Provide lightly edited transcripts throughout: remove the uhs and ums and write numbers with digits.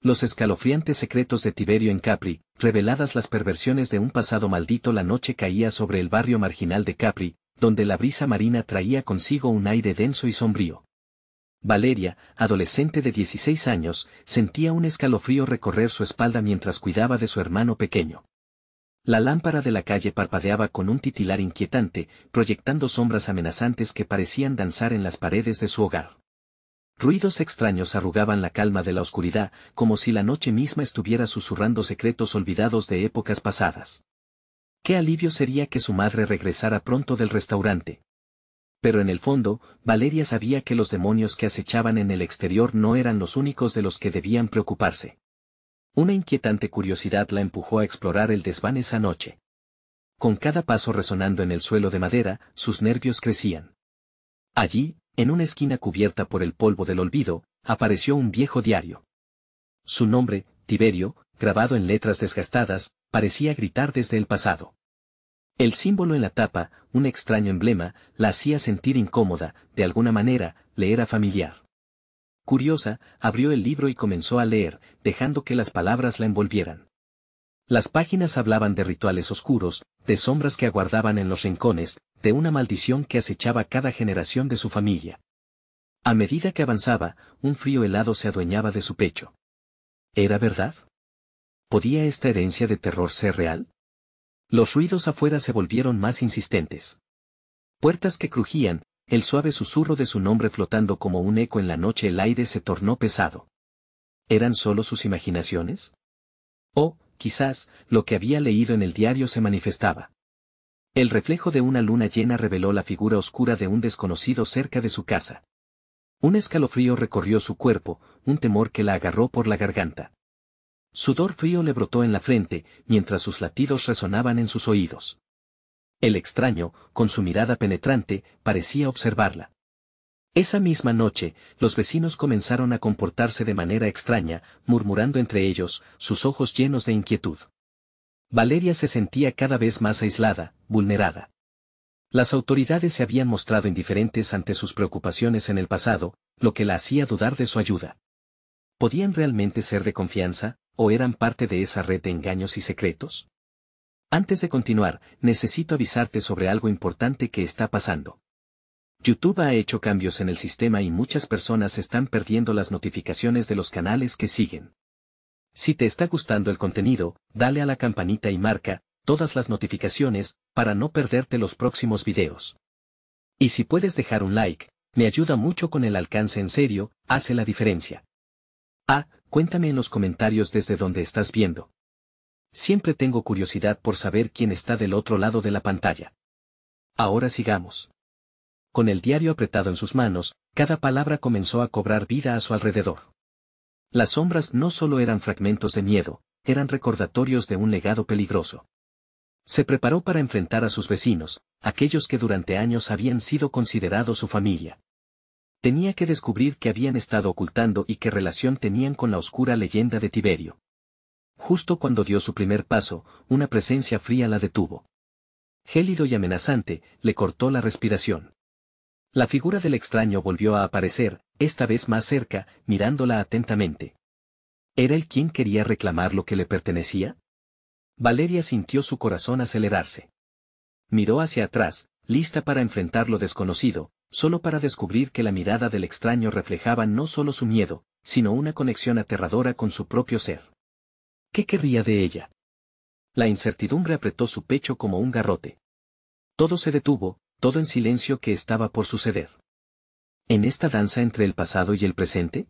Los escalofriantes secretos de Tiberio en Capri, reveladas las perversiones de un pasado maldito. La noche caía sobre el barrio marginal de Capri, donde la brisa marina traía consigo un aire denso y sombrío. Valeria, adolescente de 16 años, sentía un escalofrío recorrer su espalda mientras cuidaba de su hermano pequeño. La lámpara de la calle parpadeaba con un titilar inquietante, proyectando sombras amenazantes que parecían danzar en las paredes de su hogar. Ruidos extraños arrugaban la calma de la oscuridad, como si la noche misma estuviera susurrando secretos olvidados de épocas pasadas. Qué alivio sería que su madre regresara pronto del restaurante. Pero en el fondo, Valeria sabía que los demonios que acechaban en el exterior no eran los únicos de los que debían preocuparse. Una inquietante curiosidad la empujó a explorar el desván esa noche. Con cada paso resonando en el suelo de madera, sus nervios crecían. Allí, en una esquina cubierta por el polvo del olvido, apareció un viejo diario. Su nombre, Tiberio, grabado en letras desgastadas, parecía gritar desde el pasado. El símbolo en la tapa, un extraño emblema, la hacía sentir incómoda, de alguna manera, le era familiar. Curiosa, abrió el libro y comenzó a leer, dejando que las palabras la envolvieran. Las páginas hablaban de rituales oscuros, de sombras que aguardaban en los rincones, de una maldición que acechaba cada generación de su familia. A medida que avanzaba, un frío helado se adueñaba de su pecho. ¿Era verdad? ¿Podía esta herencia de terror ser real? Los ruidos afuera se volvieron más insistentes. Puertas que crujían, el suave susurro de su nombre flotando como un eco en la noche. El aire se tornó pesado. ¿Eran solo sus imaginaciones? O, quizás, lo que había leído en el diario se manifestaba. El reflejo de una luna llena reveló la figura oscura de un desconocido cerca de su casa. Un escalofrío recorrió su cuerpo, un temor que la agarró por la garganta. Sudor frío le brotó en la frente, mientras sus latidos resonaban en sus oídos. El extraño, con su mirada penetrante, parecía observarla. Esa misma noche, los vecinos comenzaron a comportarse de manera extraña, murmurando entre ellos, sus ojos llenos de inquietud. Valeria se sentía cada vez más aislada, vulnerada. Las autoridades se habían mostrado indiferentes ante sus preocupaciones en el pasado, lo que la hacía dudar de su ayuda. ¿Podían realmente ser de confianza, o eran parte de esa red de engaños y secretos? Antes de continuar, necesito avisarte sobre algo importante que está pasando. YouTube ha hecho cambios en el sistema y muchas personas están perdiendo las notificaciones de los canales que siguen. Si te está gustando el contenido, dale a la campanita y marca todas las notificaciones para no perderte los próximos videos. Y si puedes dejar un like, me ayuda mucho con el alcance. En serio, hace la diferencia. Cuéntame en los comentarios desde donde estás viendo. Siempre tengo curiosidad por saber quién está del otro lado de la pantalla. Ahora sigamos. Con el diario apretado en sus manos, cada palabra comenzó a cobrar vida a su alrededor. Las sombras no solo eran fragmentos de miedo, eran recordatorios de un legado peligroso. Se preparó para enfrentar a sus vecinos, aquellos que durante años habían sido considerados su familia. Tenía que descubrir qué habían estado ocultando y qué relación tenían con la oscura leyenda de Tiberio. Justo cuando dio su primer paso, una presencia fría la detuvo. Gélido y amenazante, le cortó la respiración. La figura del extraño volvió a aparecer, esta vez más cerca, mirándola atentamente. ¿Era él quien quería reclamar lo que le pertenecía? Valeria sintió su corazón acelerarse. Miró hacia atrás, lista para enfrentar lo desconocido, solo para descubrir que la mirada del extraño reflejaba no solo su miedo, sino una conexión aterradora con su propio ser. ¿Qué querría de ella? La incertidumbre apretó su pecho como un garrote. Todo se detuvo, todo en silencio. ¿Qué estaba por suceder? ¿En esta danza entre el pasado y el presente?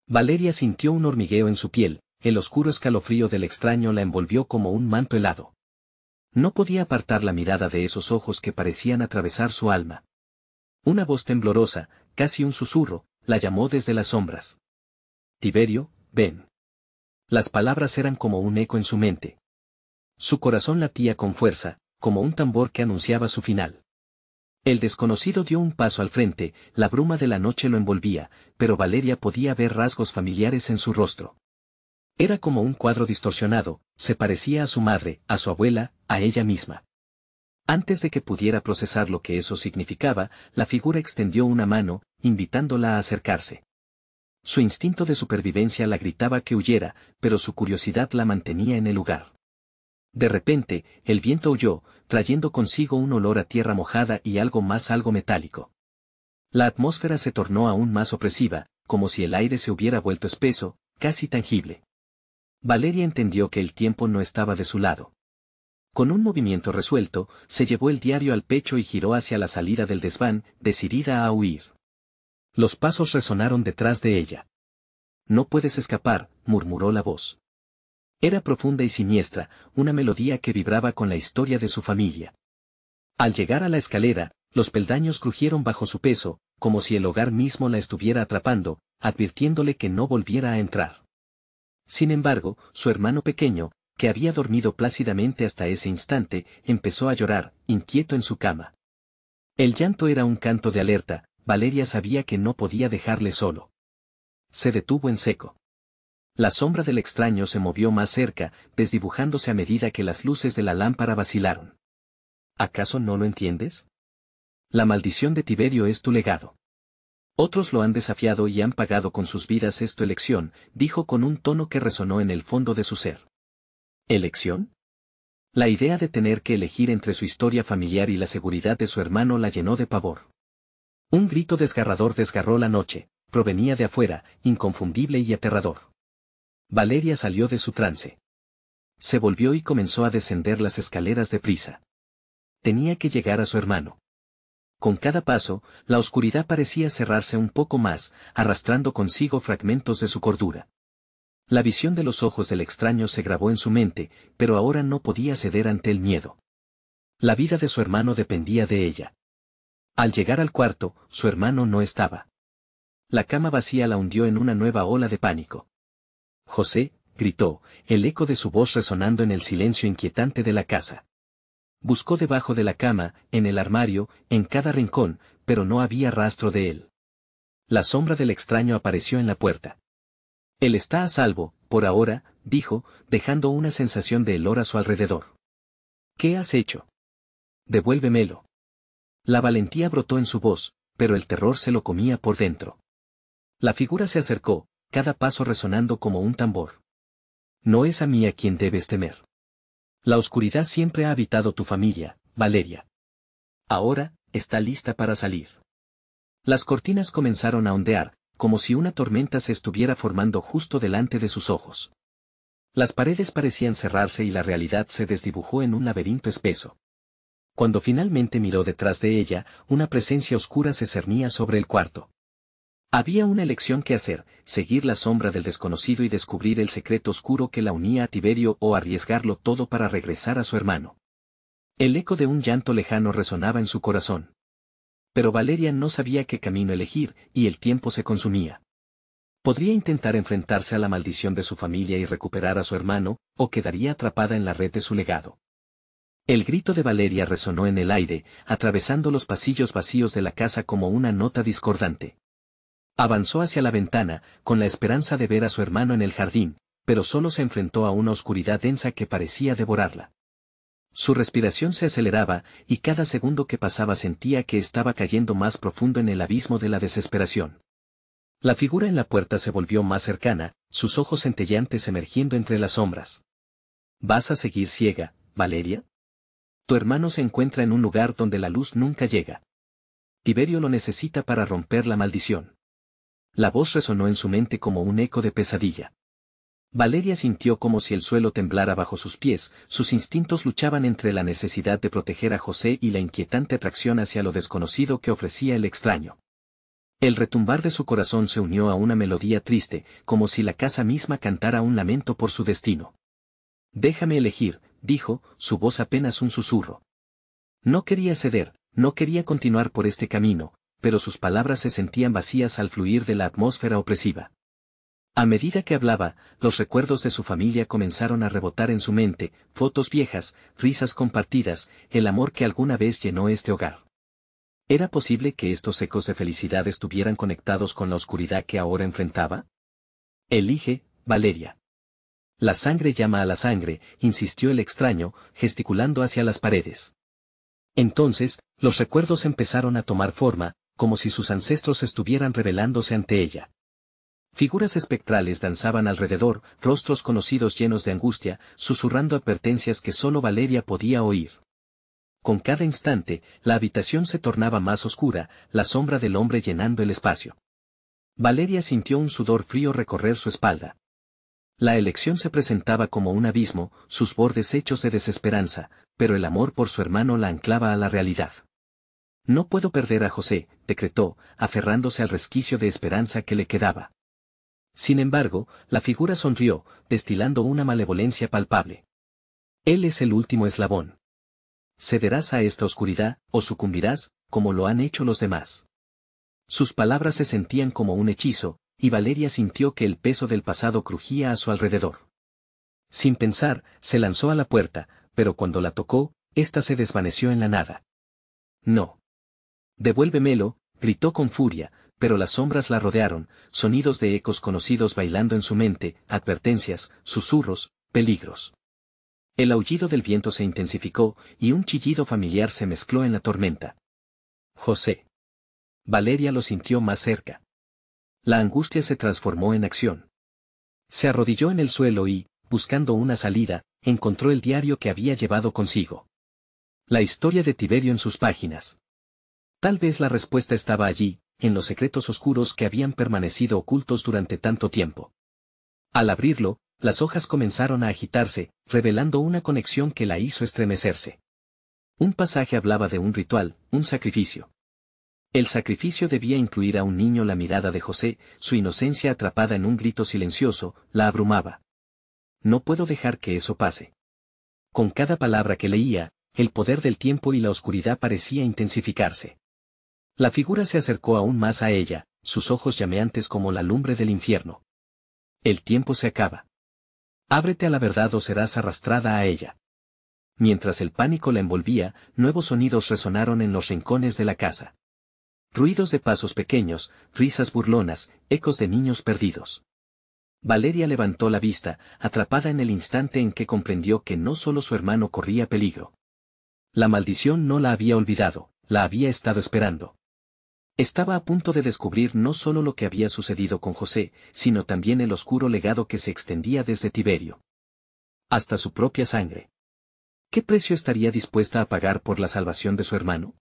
Valeria sintió un hormigueo en su piel, el oscuro escalofrío del extraño la envolvió como un manto helado. No podía apartar la mirada de esos ojos que parecían atravesar su alma. Una voz temblorosa, casi un susurro, la llamó desde las sombras. Tiberio, ven. Las palabras eran como un eco en su mente. Su corazón latía con fuerza, como un tambor que anunciaba su final. El desconocido dio un paso al frente, la bruma de la noche lo envolvía, pero Valeria podía ver rasgos familiares en su rostro. Era como un cuadro distorsionado, se parecía a su madre, a su abuela, a ella misma. Antes de que pudiera procesar lo que eso significaba, la figura extendió una mano, invitándola a acercarse. Su instinto de supervivencia la gritaba que huyera, pero su curiosidad la mantenía en el lugar. De repente, el viento huyó, trayendo consigo un olor a tierra mojada y algo metálico. La atmósfera se tornó aún más opresiva, como si el aire se hubiera vuelto espeso, casi tangible. Valeria entendió que el tiempo no estaba de su lado. Con un movimiento resuelto, se llevó el diario al pecho y giró hacia la salida del desván, decidida a huir. Los pasos resonaron detrás de ella. «No puedes escapar», murmuró la voz. Era profunda y siniestra, una melodía que vibraba con la historia de su familia. Al llegar a la escalera, los peldaños crujieron bajo su peso, como si el hogar mismo la estuviera atrapando, advirtiéndole que no volviera a entrar. Sin embargo, su hermano pequeño, que había dormido plácidamente hasta ese instante, empezó a llorar, inquieto en su cama. El llanto era un canto de alerta. Valeria sabía que no podía dejarle solo. Se detuvo en seco. La sombra del extraño se movió más cerca, desdibujándose a medida que las luces de la lámpara vacilaron. ¿Acaso no lo entiendes? La maldición de Tiberio es tu legado. Otros lo han desafiado y han pagado con sus vidas, es tu elección, dijo con un tono que resonó en el fondo de su ser. ¿Elección? La idea de tener que elegir entre su historia familiar y la seguridad de su hermano la llenó de pavor. Un grito desgarrador desgarró la noche, provenía de afuera, inconfundible y aterrador. Valeria salió de su trance. Se volvió y comenzó a descender las escaleras deprisa. Tenía que llegar a su hermano. Con cada paso, la oscuridad parecía cerrarse un poco más, arrastrando consigo fragmentos de su cordura. La visión de los ojos del extraño se grabó en su mente, pero ahora no podía ceder ante el miedo. La vida de su hermano dependía de ella. Al llegar al cuarto, su hermano no estaba. La cama vacía la hundió en una nueva ola de pánico. «José», gritó, el eco de su voz resonando en el silencio inquietante de la casa. Buscó debajo de la cama, en el armario, en cada rincón, pero no había rastro de él. La sombra del extraño apareció en la puerta. «Él está a salvo, por ahora», dijo, dejando una sensación de helor a su alrededor. «¿Qué has hecho? Devuélvemelo». La valentía brotó en su voz, pero el terror se lo comía por dentro. La figura se acercó, cada paso resonando como un tambor. «No es a mí a quien debes temer. La oscuridad siempre ha habitado tu familia, Valeria. Ahora, está lista para salir». Las cortinas comenzaron a ondear, como si una tormenta se estuviera formando justo delante de sus ojos. Las paredes parecían cerrarse y la realidad se desdibujó en un laberinto espeso. Cuando finalmente miró detrás de ella, una presencia oscura se cernía sobre el cuarto. Había una elección que hacer: seguir la sombra del desconocido y descubrir el secreto oscuro que la unía a Tiberio, o arriesgarlo todo para regresar a su hermano. El eco de un llanto lejano resonaba en su corazón. Pero Valeria no sabía qué camino elegir, y el tiempo se consumía. Podría intentar enfrentarse a la maldición de su familia y recuperar a su hermano, o quedaría atrapada en la red de su legado. El grito de Valeria resonó en el aire, atravesando los pasillos vacíos de la casa como una nota discordante. Avanzó hacia la ventana, con la esperanza de ver a su hermano en el jardín, pero solo se enfrentó a una oscuridad densa que parecía devorarla. Su respiración se aceleraba, y cada segundo que pasaba sentía que estaba cayendo más profundo en el abismo de la desesperación. La figura en la puerta se volvió más cercana, sus ojos centelleantes emergiendo entre las sombras. ¿Vas a seguir ciega, Valeria? Tu hermano se encuentra en un lugar donde la luz nunca llega. Tiberio lo necesita para romper la maldición. La voz resonó en su mente como un eco de pesadilla. Valeria sintió como si el suelo temblara bajo sus pies, sus instintos luchaban entre la necesidad de proteger a José y la inquietante atracción hacia lo desconocido que ofrecía el extraño. El retumbar de su corazón se unió a una melodía triste, como si la casa misma cantara un lamento por su destino. «Déjame elegir», dijo, su voz apenas un susurro. No quería ceder, no quería continuar por este camino, pero sus palabras se sentían vacías al fluir de la atmósfera opresiva. A medida que hablaba, los recuerdos de su familia comenzaron a rebotar en su mente, fotos viejas, risas compartidas, el amor que alguna vez llenó este hogar. ¿Era posible que estos ecos de felicidad estuvieran conectados con la oscuridad que ahora enfrentaba? «Elige, Valeria». «La sangre llama a la sangre», insistió el extraño, gesticulando hacia las paredes. Entonces, los recuerdos empezaron a tomar forma, como si sus ancestros estuvieran revelándose ante ella. Figuras espectrales danzaban alrededor, rostros conocidos llenos de angustia, susurrando advertencias que solo Valeria podía oír. Con cada instante, la habitación se tornaba más oscura, la sombra del hombre llenando el espacio. Valeria sintió un sudor frío recorrer su espalda. La elección se presentaba como un abismo, sus bordes hechos de desesperanza, pero el amor por su hermano la anclaba a la realidad. No puedo perder a José, decretó, aferrándose al resquicio de esperanza que le quedaba. Sin embargo, la figura sonrió, destilando una malevolencia palpable. Él es el último eslabón. Cederás a esta oscuridad, o sucumbirás, como lo han hecho los demás. Sus palabras se sentían como un hechizo, y Valeria sintió que el peso del pasado crujía a su alrededor. Sin pensar, se lanzó a la puerta, pero cuando la tocó, ésta se desvaneció en la nada. No. Devuélvemelo, gritó con furia, pero las sombras la rodearon, sonidos de ecos conocidos bailando en su mente, advertencias, susurros, peligros. El aullido del viento se intensificó, y un chillido familiar se mezcló en la tormenta. José. Valeria lo sintió más cerca. La angustia se transformó en acción. Se arrodilló en el suelo y, buscando una salida, encontró el diario que había llevado consigo. La historia de Tiberio en sus páginas. Tal vez la respuesta estaba allí, en los secretos oscuros que habían permanecido ocultos durante tanto tiempo. Al abrirlo, las hojas comenzaron a agitarse, revelando una conexión que la hizo estremecerse. Un pasaje hablaba de un ritual, un sacrificio. El sacrificio debía incluir a un niño. La mirada de José, su inocencia atrapada en un grito silencioso, la abrumaba. No puedo dejar que eso pase. Con cada palabra que leía, el poder del tiempo y la oscuridad parecía intensificarse. La figura se acercó aún más a ella, sus ojos llameantes como la lumbre del infierno. El tiempo se acaba. Ábrete a la verdad o serás arrastrada a ella. Mientras el pánico la envolvía, nuevos sonidos resonaron en los rincones de la casa. Ruidos de pasos pequeños, risas burlonas, ecos de niños perdidos. Valeria levantó la vista, atrapada en el instante en que comprendió que no solo su hermano corría peligro. La maldición no la había olvidado, la había estado esperando. Estaba a punto de descubrir no solo lo que había sucedido con José, sino también el oscuro legado que se extendía desde Tiberio. Hasta su propia sangre. ¿Qué precio estaría dispuesta a pagar por la salvación de su hermano?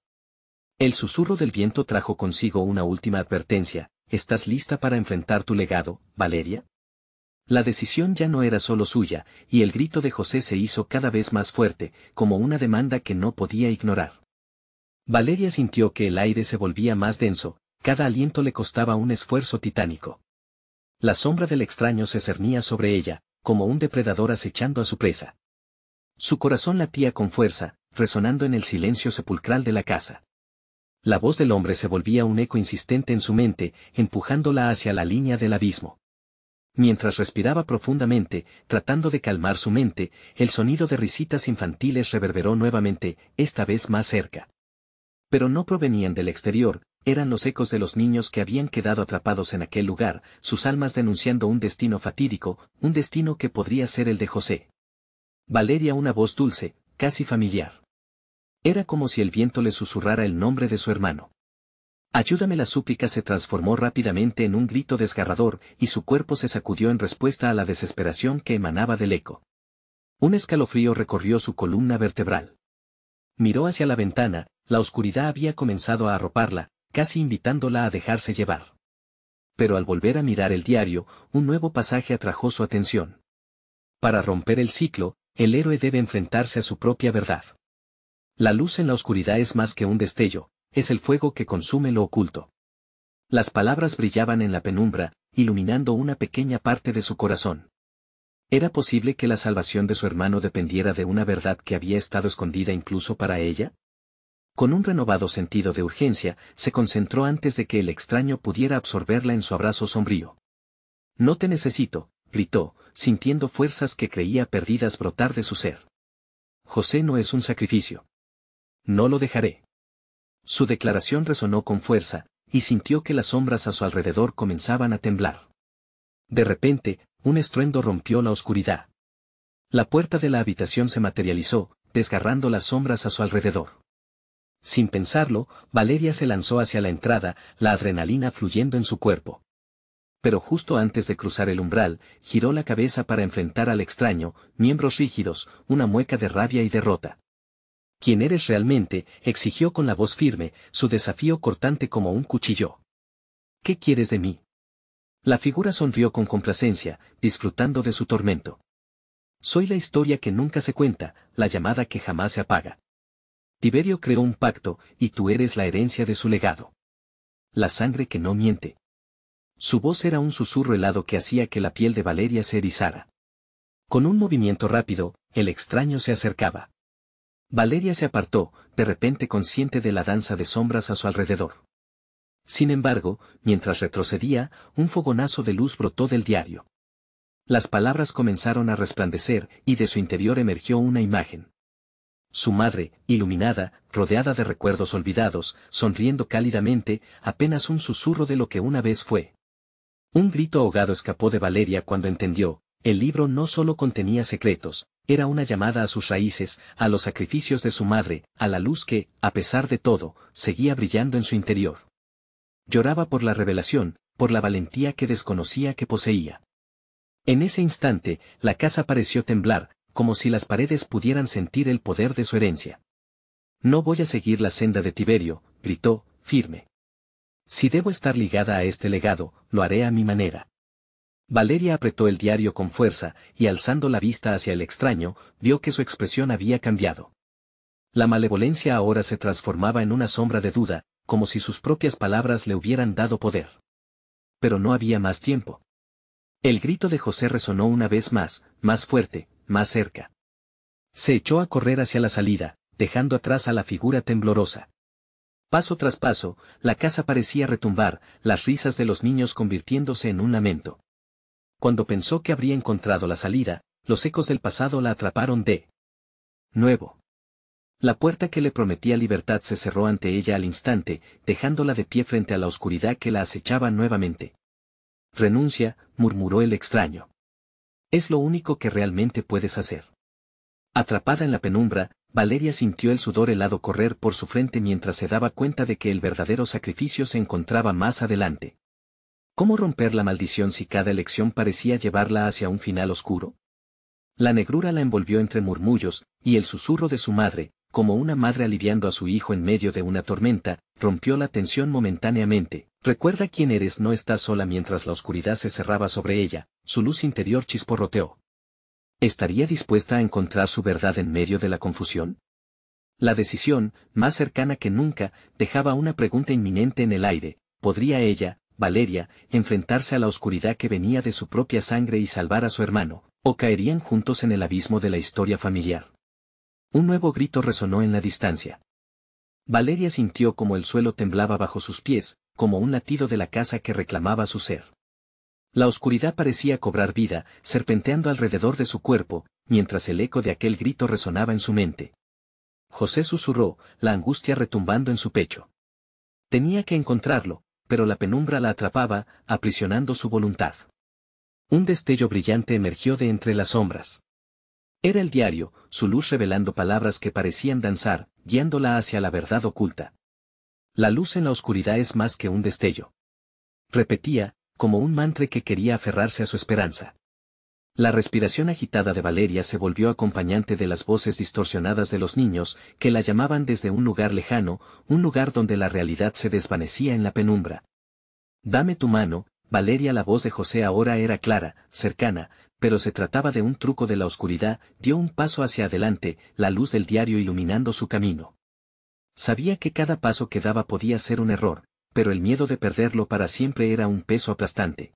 El susurro del viento trajo consigo una última advertencia: ¿estás lista para enfrentar tu legado, Valeria? La decisión ya no era solo suya, y el grito de José se hizo cada vez más fuerte, como una demanda que no podía ignorar. Valeria sintió que el aire se volvía más denso, cada aliento le costaba un esfuerzo titánico. La sombra del extraño se cernía sobre ella, como un depredador acechando a su presa. Su corazón latía con fuerza, resonando en el silencio sepulcral de la casa. La voz del hombre se volvía un eco insistente en su mente, empujándola hacia la línea del abismo. Mientras respiraba profundamente, tratando de calmar su mente, el sonido de risitas infantiles reverberó nuevamente, esta vez más cerca. Pero no provenían del exterior, eran los ecos de los niños que habían quedado atrapados en aquel lugar, sus almas denunciando un destino fatídico, un destino que podría ser el de José. Valeria, una voz dulce, casi familiar. Era como si el viento le susurrara el nombre de su hermano. Ayúdame. La súplica se transformó rápidamente en un grito desgarrador, y su cuerpo se sacudió en respuesta a la desesperación que emanaba del eco. Un escalofrío recorrió su columna vertebral. Miró hacia la ventana, la oscuridad había comenzado a arroparla, casi invitándola a dejarse llevar. Pero al volver a mirar el diario, un nuevo pasaje atrajo su atención. Para romper el ciclo, el héroe debe enfrentarse a su propia verdad. La luz en la oscuridad es más que un destello, es el fuego que consume lo oculto. Las palabras brillaban en la penumbra, iluminando una pequeña parte de su corazón. ¿Era posible que la salvación de su hermano dependiera de una verdad que había estado escondida incluso para ella? Con un renovado sentido de urgencia, se concentró antes de que el extraño pudiera absorberla en su abrazo sombrío. No te necesito, gritó, sintiendo fuerzas que creía perdidas brotar de su ser. José no es un sacrificio. No lo dejaré. Su declaración resonó con fuerza, y sintió que las sombras a su alrededor comenzaban a temblar. De repente, un estruendo rompió la oscuridad. La puerta de la habitación se materializó, desgarrando las sombras a su alrededor. Sin pensarlo, Valeria se lanzó hacia la entrada, la adrenalina fluyendo en su cuerpo. Pero justo antes de cruzar el umbral, giró la cabeza para enfrentar al extraño, miembros rígidos, una mueca de rabia y derrota. ¿Quién eres realmente?, exigió con la voz firme, su desafío cortante como un cuchillo. ¿Qué quieres de mí? La figura sonrió con complacencia, disfrutando de su tormento. Soy la historia que nunca se cuenta, la llamada que jamás se apaga. Tiberio creó un pacto, y tú eres la herencia de su legado. La sangre que no miente. Su voz era un susurro helado que hacía que la piel de Valeria se erizara. Con un movimiento rápido, el extraño se acercaba. Valeria se apartó, de repente consciente de la danza de sombras a su alrededor. Sin embargo, mientras retrocedía, un fogonazo de luz brotó del diario. Las palabras comenzaron a resplandecer, y de su interior emergió una imagen. Su madre, iluminada, rodeada de recuerdos olvidados, sonriendo cálidamente, apenas un susurro de lo que una vez fue. Un grito ahogado escapó de Valeria cuando entendió, el libro no solo contenía secretos, era una llamada a sus raíces, a los sacrificios de su madre, a la luz que, a pesar de todo, seguía brillando en su interior. Lloraba por la revelación, por la valentía que desconocía que poseía. En ese instante, la casa pareció temblar, como si las paredes pudieran sentir el poder de su herencia. No voy a seguir la senda de Tiberio, gritó, firme. Si debo estar ligada a este legado, lo haré a mi manera. Valeria apretó el diario con fuerza, y alzando la vista hacia el extraño, vio que su expresión había cambiado. La malevolencia ahora se transformaba en una sombra de duda, como si sus propias palabras le hubieran dado poder. Pero no había más tiempo. El grito de José resonó una vez más fuerte, más cerca. Se echó a correr hacia la salida, dejando atrás a la figura temblorosa. Paso tras paso, la casa parecía retumbar, las risas de los niños convirtiéndose en un lamento. Cuando pensó que habría encontrado la salida, los ecos del pasado la atraparon de nuevo. La puerta que le prometía libertad se cerró ante ella al instante, dejándola de pie frente a la oscuridad que la acechaba nuevamente. Renuncia, murmuró el extraño. Es lo único que realmente puedes hacer. Atrapada en la penumbra, Valeria sintió el sudor helado correr por su frente mientras se daba cuenta de que el verdadero sacrificio se encontraba más adelante. ¿Cómo romper la maldición si cada elección parecía llevarla hacia un final oscuro? La negrura la envolvió entre murmullos, y el susurro de su madre, como una madre aliviando a su hijo en medio de una tormenta, rompió la tensión momentáneamente. Recuerda quién eres, no estás sola. Mientras la oscuridad se cerraba sobre ella, su luz interior chisporroteó. ¿Estaría dispuesta a encontrar su verdad en medio de la confusión? La decisión, más cercana que nunca, dejaba una pregunta inminente en el aire. ¿Podría ella, Valeria, enfrentarse a la oscuridad que venía de su propia sangre y salvar a su hermano, o caerían juntos en el abismo de la historia familiar? Un nuevo grito resonó en la distancia. Valeria sintió como el suelo temblaba bajo sus pies, como un latido de la casa que reclamaba su ser. La oscuridad parecía cobrar vida, serpenteando alrededor de su cuerpo, mientras el eco de aquel grito resonaba en su mente. José susurró, la angustia retumbando en su pecho. Tenía que encontrarlo, pero la penumbra la atrapaba, aprisionando su voluntad. Un destello brillante emergió de entre las sombras. Era el diario, su luz revelando palabras que parecían danzar, guiándola hacia la verdad oculta. La luz en la oscuridad es más que un destello. Repetía, como un mantra que quería aferrarse a su esperanza. La respiración agitada de Valeria se volvió acompañante de las voces distorsionadas de los niños, que la llamaban desde un lugar lejano, un lugar donde la realidad se desvanecía en la penumbra. Dame tu mano, Valeria. La voz de José ahora era clara, cercana, pero se trataba de un truco de la oscuridad. Dio un paso hacia adelante, la luz del diario iluminando su camino. Sabía que cada paso que daba podía ser un error, pero el miedo de perderlo para siempre era un peso aplastante.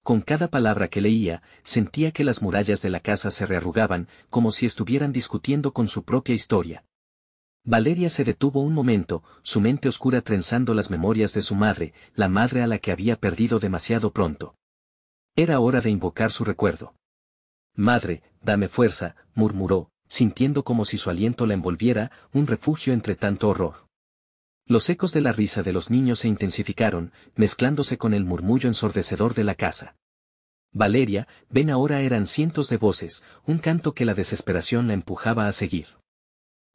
Con cada palabra que leía, sentía que las murallas de la casa se rearrugaban, como si estuvieran discutiendo con su propia historia. Valeria se detuvo un momento, su mente oscura trenzando las memorias de su madre, la madre a la que había perdido demasiado pronto. Era hora de invocar su recuerdo. Madre, dame fuerza, murmuró, sintiendo como si su aliento la envolviera, un refugio entre tanto horror. Los ecos de la risa de los niños se intensificaron, mezclándose con el murmullo ensordecedor de la casa. Valeria, ven ahora. Eran cientos de voces, un canto que la desesperación la empujaba a seguir.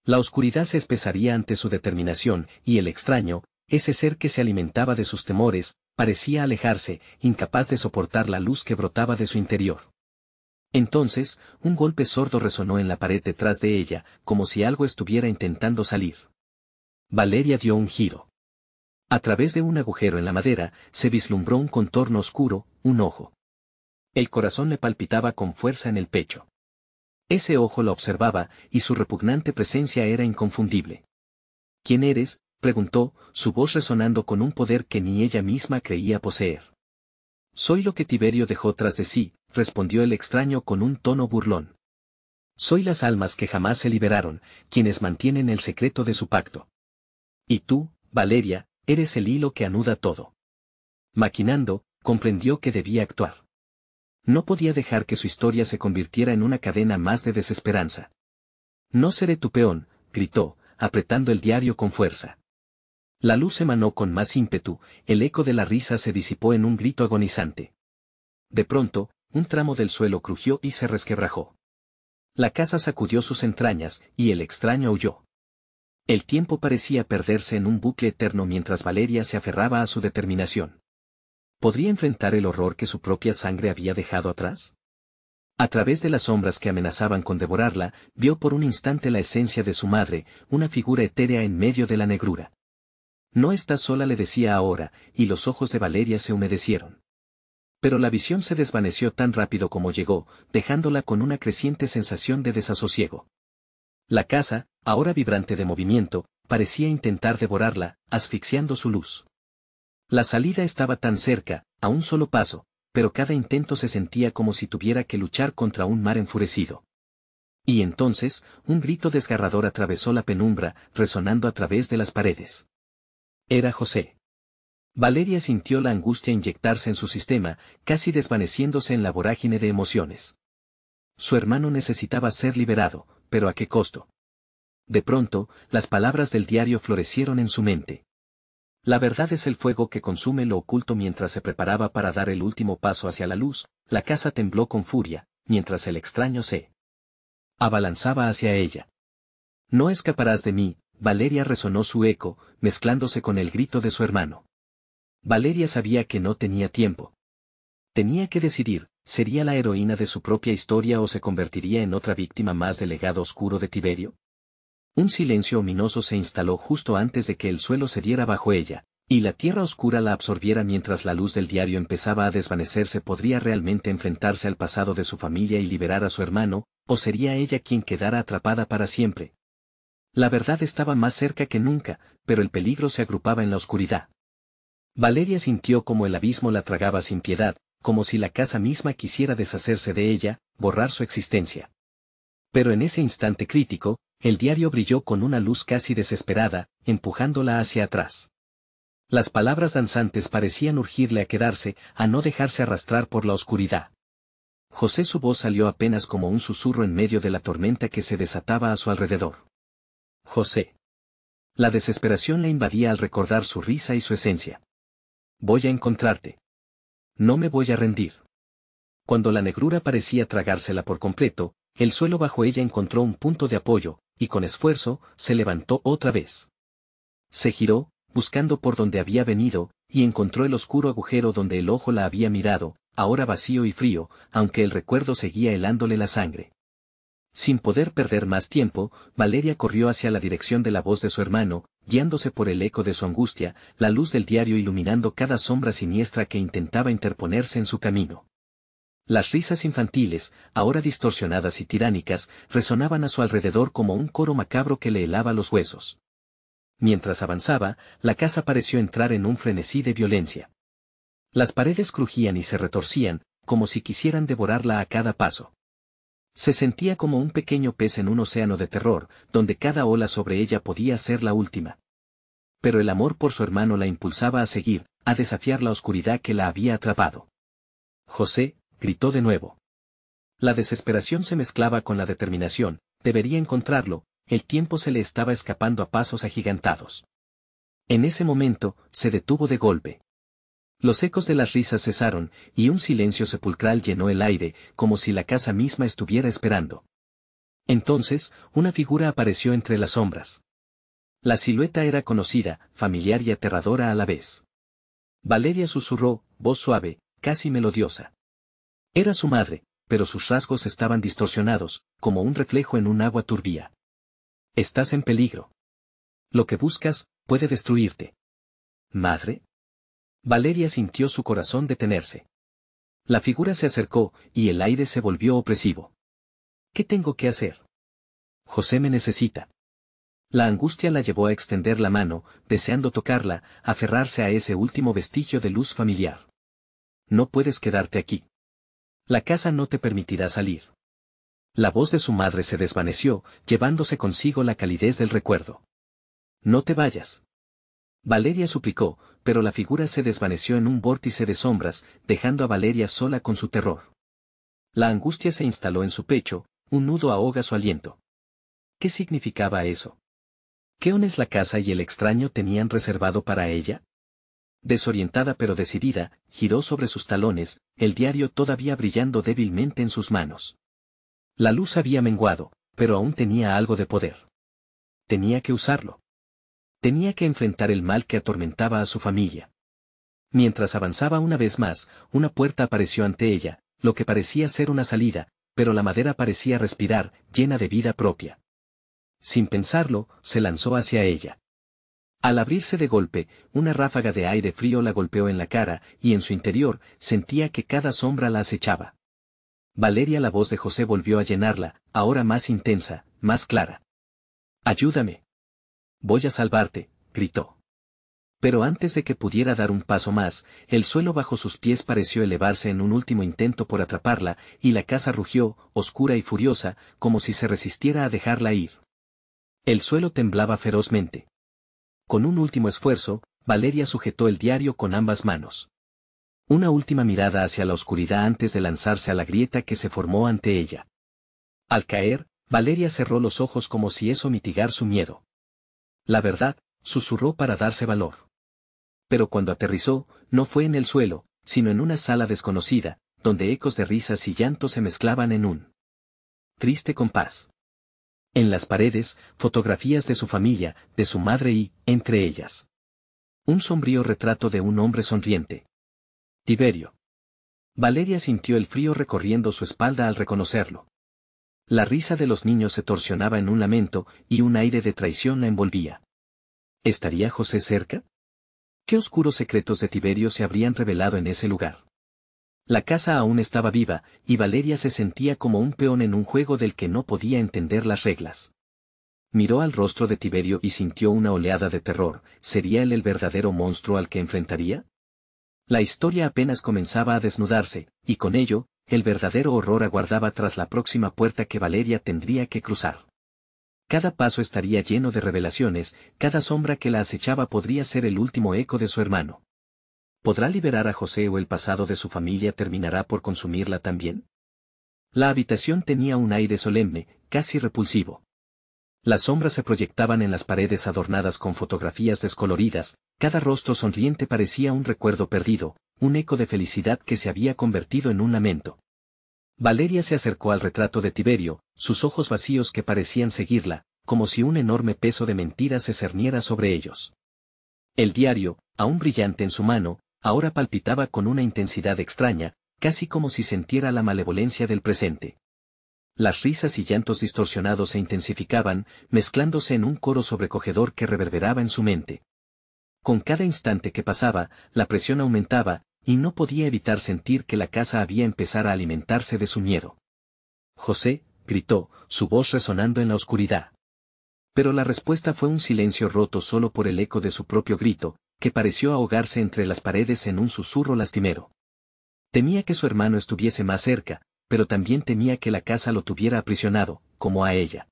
La oscuridad se espesaría ante su determinación, y el extraño, ese ser que se alimentaba de sus temores, parecía alejarse, incapaz de soportar la luz que brotaba de su interior. Entonces, un golpe sordo resonó en la pared detrás de ella, como si algo estuviera intentando salir. Valeria dio un giro. A través de un agujero en la madera, se vislumbró un contorno oscuro, un ojo. El corazón le palpitaba con fuerza en el pecho. Ese ojo la observaba, y su repugnante presencia era inconfundible. ¿Quién eres?, preguntó, su voz resonando con un poder que ni ella misma creía poseer. Soy lo que Tiberio dejó tras de sí, respondió el extraño con un tono burlón. Soy las almas que jamás se liberaron, quienes mantienen el secreto de su pacto. Y tú, Valeria, eres el hilo que anuda todo. Maquinando, comprendió que debía actuar. No podía dejar que su historia se convirtiera en una cadena más de desesperanza. No seré tu peón, gritó, apretando el diario con fuerza. La luz emanó con más ímpetu, el eco de la risa se disipó en un grito agonizante. De pronto, un tramo del suelo crujió y se resquebrajó. La casa sacudió sus entrañas, y el extraño huyó. El tiempo parecía perderse en un bucle eterno mientras Valeria se aferraba a su determinación. ¿Podría enfrentar el horror que su propia sangre había dejado atrás? A través de las sombras que amenazaban con devorarla, vio por un instante la esencia de su madre, una figura etérea en medio de la negrura. No estás sola, le decía ahora, y los ojos de Valeria se humedecieron. Pero la visión se desvaneció tan rápido como llegó, dejándola con una creciente sensación de desasosiego. La casa, ahora vibrante de movimiento, parecía intentar devorarla, asfixiando su luz. La salida estaba tan cerca, a un solo paso, pero cada intento se sentía como si tuviera que luchar contra un mar enfurecido. Y entonces, un grito desgarrador atravesó la penumbra, resonando a través de las paredes. Era José. Valeria sintió la angustia inyectarse en su sistema, casi desvaneciéndose en la vorágine de emociones. Su hermano necesitaba ser liberado, pero ¿a qué costo? De pronto, las palabras del diario florecieron en su mente. La verdad es el fuego que consume lo oculto. Mientras se preparaba para dar el último paso hacia la luz, la casa tembló con furia, mientras el extraño se abalanzaba hacia ella. No escaparás de mí, Valeria, resonó su eco, mezclándose con el grito de su hermano. Valeria sabía que no tenía tiempo. Tenía que decidir, ¿sería la heroína de su propia historia o se convertiría en otra víctima más del legado oscuro de Tiberio? Un silencio ominoso se instaló justo antes de que el suelo cediera bajo ella, y la tierra oscura la absorbiera mientras la luz del diario empezaba a desvanecerse. ¿Podría realmente enfrentarse al pasado de su familia y liberar a su hermano, o sería ella quien quedara atrapada para siempre? La verdad estaba más cerca que nunca, pero el peligro se agrupaba en la oscuridad. Valeria sintió como el abismo la tragaba sin piedad, como si la casa misma quisiera deshacerse de ella, borrar su existencia. Pero en ese instante crítico, el diario brilló con una luz casi desesperada, empujándola hacia atrás. Las palabras danzantes parecían urgirle a quedarse, a no dejarse arrastrar por la oscuridad. José, su voz salió apenas como un susurro en medio de la tormenta que se desataba a su alrededor. José. La desesperación le invadía al recordar su risa y su esencia. Voy a encontrarte. No me voy a rendir. Cuando la negrura parecía tragársela por completo, el suelo bajo ella encontró un punto de apoyo, y con esfuerzo, se levantó otra vez. Se giró, buscando por donde había venido, y encontró el oscuro agujero donde el ojo la había mirado, ahora vacío y frío, aunque el recuerdo seguía helándole la sangre. Sin poder perder más tiempo, Valeria corrió hacia la dirección de la voz de su hermano, guiándose por el eco de su angustia, la luz del diario iluminando cada sombra siniestra que intentaba interponerse en su camino. Las risas infantiles, ahora distorsionadas y tiránicas, resonaban a su alrededor como un coro macabro que le helaba los huesos. Mientras avanzaba, la casa pareció entrar en un frenesí de violencia. Las paredes crujían y se retorcían, como si quisieran devorarla a cada paso. Se sentía como un pequeño pez en un océano de terror, donde cada ola sobre ella podía ser la última. Pero el amor por su hermano la impulsaba a seguir, a desafiar la oscuridad que la había atrapado. José, gritó de nuevo. La desesperación se mezclaba con la determinación, debería encontrarlo, el tiempo se le estaba escapando a pasos agigantados. En ese momento, se detuvo de golpe. Los ecos de las risas cesaron, y un silencio sepulcral llenó el aire, como si la casa misma estuviera esperando. Entonces, una figura apareció entre las sombras. La silueta era conocida, familiar y aterradora a la vez. Valeria susurró, voz suave, casi melodiosa. Era su madre, pero sus rasgos estaban distorsionados, como un reflejo en un agua turbia. Estás en peligro. Lo que buscas, puede destruirte. ¿Madre? Valeria sintió su corazón detenerse. La figura se acercó, y el aire se volvió opresivo. ¿Qué tengo que hacer? José me necesita. La angustia la llevó a extender la mano, deseando tocarla, aferrarse a ese último vestigio de luz familiar. No puedes quedarte aquí. La casa no te permitirá salir. La voz de su madre se desvaneció, llevándose consigo la calidez del recuerdo. No te vayas. Valeria suplicó, pero la figura se desvaneció en un vórtice de sombras, dejando a Valeria sola con su terror. La angustia se instaló en su pecho, un nudo ahoga su aliento. ¿Qué significaba eso? ¿Qué ones la casa y el extraño tenían reservado para ella? Desorientada pero decidida, giró sobre sus talones, el diario todavía brillando débilmente en sus manos. La luz había menguado, pero aún tenía algo de poder. Tenía que usarlo. Tenía que enfrentar el mal que atormentaba a su familia. Mientras avanzaba una vez más, una puerta apareció ante ella, lo que parecía ser una salida, pero la madera parecía respirar, llena de vida propia. Sin pensarlo, se lanzó hacia ella. Al abrirse de golpe, una ráfaga de aire frío la golpeó en la cara, y en su interior, sentía que cada sombra la acechaba. Valeria, la voz de José volvió a llenarla, ahora más intensa, más clara. «Ayúdame. Voy a salvarte», gritó. Pero antes de que pudiera dar un paso más, el suelo bajo sus pies pareció elevarse en un último intento por atraparla, y la casa rugió, oscura y furiosa, como si se resistiera a dejarla ir. El suelo temblaba ferozmente. Con un último esfuerzo, Valeria sujetó el diario con ambas manos. Una última mirada hacia la oscuridad antes de lanzarse a la grieta que se formó ante ella. Al caer, Valeria cerró los ojos como si eso mitigar su miedo. La verdad, susurró para darse valor. Pero cuando aterrizó, no fue en el suelo, sino en una sala desconocida, donde ecos de risas y llantos se mezclaban en un triste compás. En las paredes, fotografías de su familia, de su madre y, entre ellas, un sombrío retrato de un hombre sonriente. Tiberio. Valeria sintió el frío recorriendo su espalda al reconocerlo. La risa de los niños se torsionaba en un lamento, y un aire de traición la envolvía. ¿Estaría José cerca? ¿Qué oscuros secretos de Tiberio se habrían revelado en ese lugar? La casa aún estaba viva, y Valeria se sentía como un peón en un juego del que no podía entender las reglas. Miró al rostro de Tiberio y sintió una oleada de terror. ¿Sería él el verdadero monstruo al que enfrentaría? La historia apenas comenzaba a desnudarse, y con ello, el verdadero horror aguardaba tras la próxima puerta que Valeria tendría que cruzar. Cada paso estaría lleno de revelaciones, cada sombra que la acechaba podría ser el último eco de su hermano. ¿Podrá liberar a José o el pasado de su familia terminará por consumirla también? La habitación tenía un aire solemne, casi repulsivo. Las sombras se proyectaban en las paredes adornadas con fotografías descoloridas, cada rostro sonriente parecía un recuerdo perdido, un eco de felicidad que se había convertido en un lamento. Valeria se acercó al retrato de Tiberio, sus ojos vacíos que parecían seguirla, como si un enorme peso de mentiras se cerniera sobre ellos. El diario, aún brillante en su mano, ahora palpitaba con una intensidad extraña, casi como si sintiera la malevolencia del presente. Las risas y llantos distorsionados se intensificaban, mezclándose en un coro sobrecogedor que reverberaba en su mente. Con cada instante que pasaba, la presión aumentaba, y no podía evitar sentir que la casa había empezado a alimentarse de su miedo. «José», gritó, su voz resonando en la oscuridad. Pero la respuesta fue un silencio roto solo por el eco de su propio grito, que pareció ahogarse entre las paredes en un susurro lastimero. Temía que su hermano estuviese más cerca, pero también temía que la casa lo tuviera aprisionado, como a ella.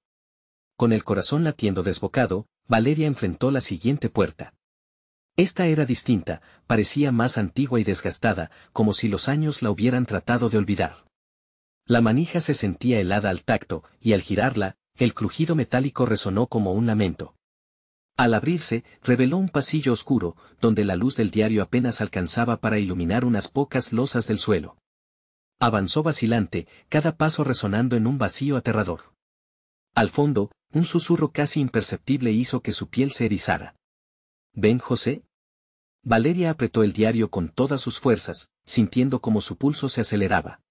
Con el corazón latiendo desbocado, Valeria enfrentó la siguiente puerta. Esta era distinta, parecía más antigua y desgastada, como si los años la hubieran tratado de olvidar. La manija se sentía helada al tacto, y al girarla, el crujido metálico resonó como un lamento. Al abrirse, reveló un pasillo oscuro, donde la luz del diario apenas alcanzaba para iluminar unas pocas losas del suelo. Avanzó vacilante, cada paso resonando en un vacío aterrador. Al fondo, un susurro casi imperceptible hizo que su piel se erizara. «¿Ven, José?». Valeria apretó el diario con todas sus fuerzas, sintiendo como su pulso se aceleraba.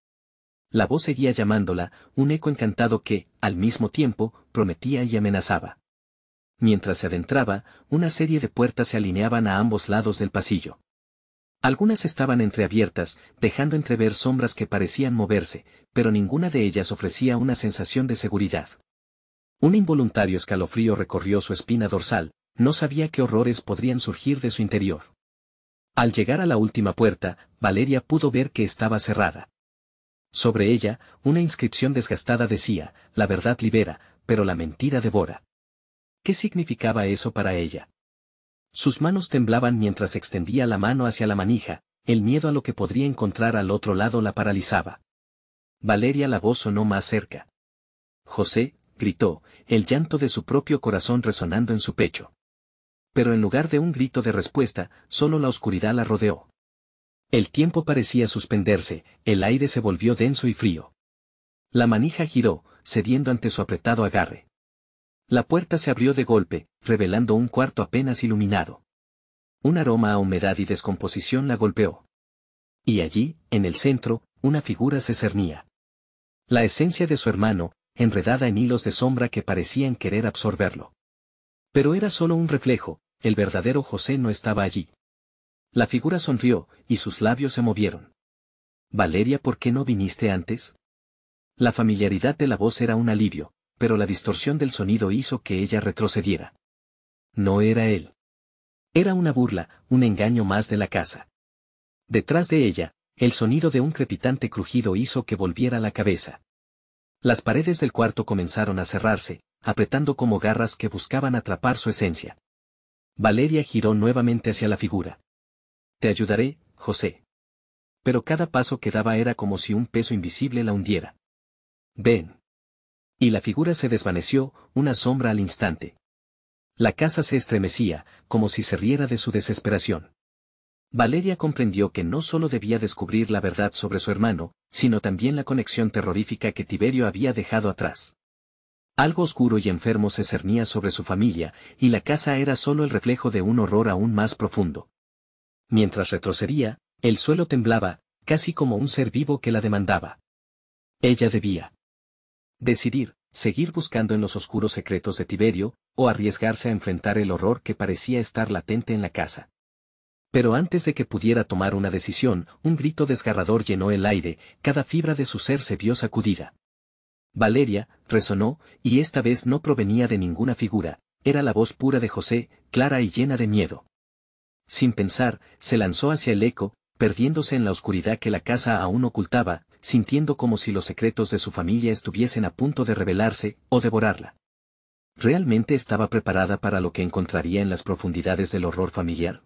La voz seguía llamándola, un eco encantado que, al mismo tiempo, prometía y amenazaba. Mientras se adentraba, una serie de puertas se alineaban a ambos lados del pasillo. Algunas estaban entreabiertas, dejando entrever sombras que parecían moverse, pero ninguna de ellas ofrecía una sensación de seguridad. Un involuntario escalofrío recorrió su espina dorsal, no sabía qué horrores podrían surgir de su interior. Al llegar a la última puerta, Valeria pudo ver que estaba cerrada. Sobre ella, una inscripción desgastada decía, la verdad libera, pero la mentira devora. ¿Qué significaba eso para ella? Sus manos temblaban mientras extendía la mano hacia la manija, el miedo a lo que podría encontrar al otro lado la paralizaba. Valeria, la voz sonó más cerca. José, gritó, el llanto de su propio corazón resonando en su pecho. Pero en lugar de un grito de respuesta, solo la oscuridad la rodeó. El tiempo parecía suspenderse, el aire se volvió denso y frío. La manija giró, cediendo ante su apretado agarre. La puerta se abrió de golpe, revelando un cuarto apenas iluminado. Un aroma a humedad y descomposición la golpeó. Y allí, en el centro, una figura se cernía. La esencia de su hermano, enredada en hilos de sombra que parecían querer absorberlo. Pero era solo un reflejo, el verdadero José no estaba allí. La figura sonrió, y sus labios se movieron. Valeria, ¿por qué no viniste antes? La familiaridad de la voz era un alivio, pero la distorsión del sonido hizo que ella retrocediera. No era él. Era una burla, un engaño más de la casa. Detrás de ella, el sonido de un crepitante crujido hizo que volviera la cabeza. Las paredes del cuarto comenzaron a cerrarse, apretando como garras que buscaban atrapar su esencia. Valeria giró nuevamente hacia la figura. Te ayudaré, José. Pero cada paso que daba era como si un peso invisible la hundiera. Ven. Y la figura se desvaneció, una sombra al instante. La casa se estremecía, como si se riera de su desesperación. Valeria comprendió que no solo debía descubrir la verdad sobre su hermano, sino también la conexión terrorífica que Tiberio había dejado atrás. Algo oscuro y enfermo se cernía sobre su familia, y la casa era solo el reflejo de un horror aún más profundo. Mientras retrocedía, el suelo temblaba, casi como un ser vivo que la demandaba. Ella debía decidir, seguir buscando en los oscuros secretos de Tiberio, o arriesgarse a enfrentar el horror que parecía estar latente en la casa. Pero antes de que pudiera tomar una decisión, un grito desgarrador llenó el aire, cada fibra de su ser se vio sacudida. Valeria, resonó, y esta vez no provenía de ninguna figura, era la voz pura de José, clara y llena de miedo. Sin pensar, se lanzó hacia el eco, perdiéndose en la oscuridad que la casa aún ocultaba, sintiendo como si los secretos de su familia estuviesen a punto de revelarse, o devorarla. ¿Realmente estaba preparada para lo que encontraría en las profundidades del horror familiar?